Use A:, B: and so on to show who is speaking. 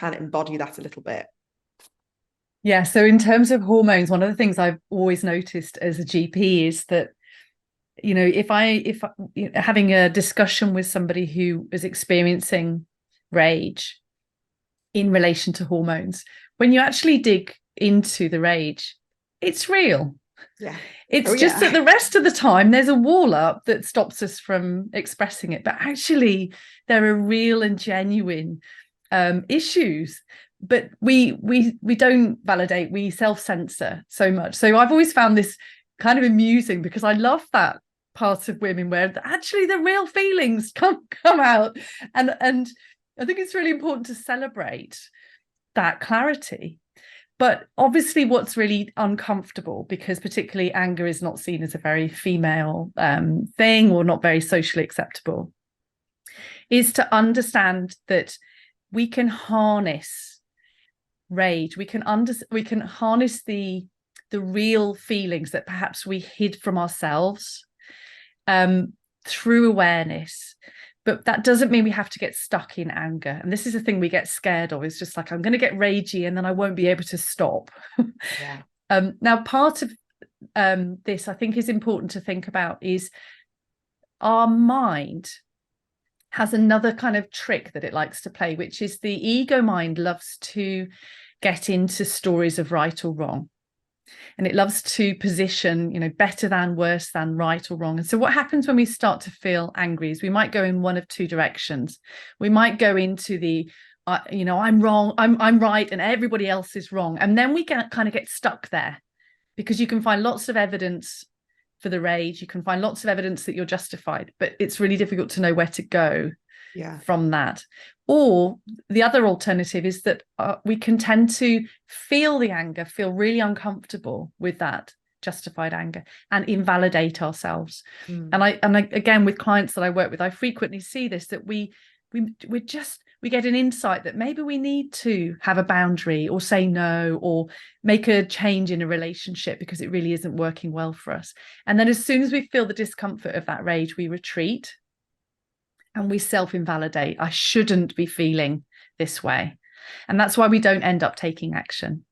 A: can embody that a little bit.
B: Yeah, so in terms of hormones, one of the things I've always noticed as a GP is that, if having a discussion with somebody who is experiencing rage in relation to hormones, when you actually dig into the rage, it's real.
A: Yeah.
B: It's just that the rest of the time there's a wall up that stops us from expressing it. But actually, there are real and genuine issues. But we don't validate, we self-censor so much. So I've always found this kind of amusing, because I love that part of women where actually the real feelings come out. And I think it's really important to celebrate that clarity. But obviously what's really uncomfortable, because particularly anger is not seen as a very female thing, or not very socially acceptable, is to understand that we can harness rage. We can harness the real feelings that perhaps we hid from ourselves through awareness. But that doesn't mean we have to get stuck in anger. And this is the thing we get scared of. It's just like, I'm going to get ragey and then I won't be able to stop.
A: Yeah.
B: Now, part of this I think is important to think about is our mind has another kind of trick that it likes to play, which is the ego mind loves to get into stories of right or wrong. And it loves to position, better than, worse than, right or wrong. And so what happens when we start to feel angry is we might go in one of two directions. We might go into the, I'm wrong, I'm right, and everybody else is wrong. And then we kind of get stuck there, because you can find lots of evidence for the rage. You can find lots of evidence that you're justified, but it's really difficult to know where to go from that. Or the other alternative is that we can tend to feel the anger, feel really uncomfortable with that justified anger, and invalidate ourselves. And I again, with clients that I work with, I frequently see this, that we get an insight that maybe we need to have a boundary, or say no, or make a change in a relationship because it really isn't working well for us. And then as soon as we feel the discomfort of that rage, we retreat and we self-invalidate. I shouldn't be feeling this way. And that's why we don't end up taking action.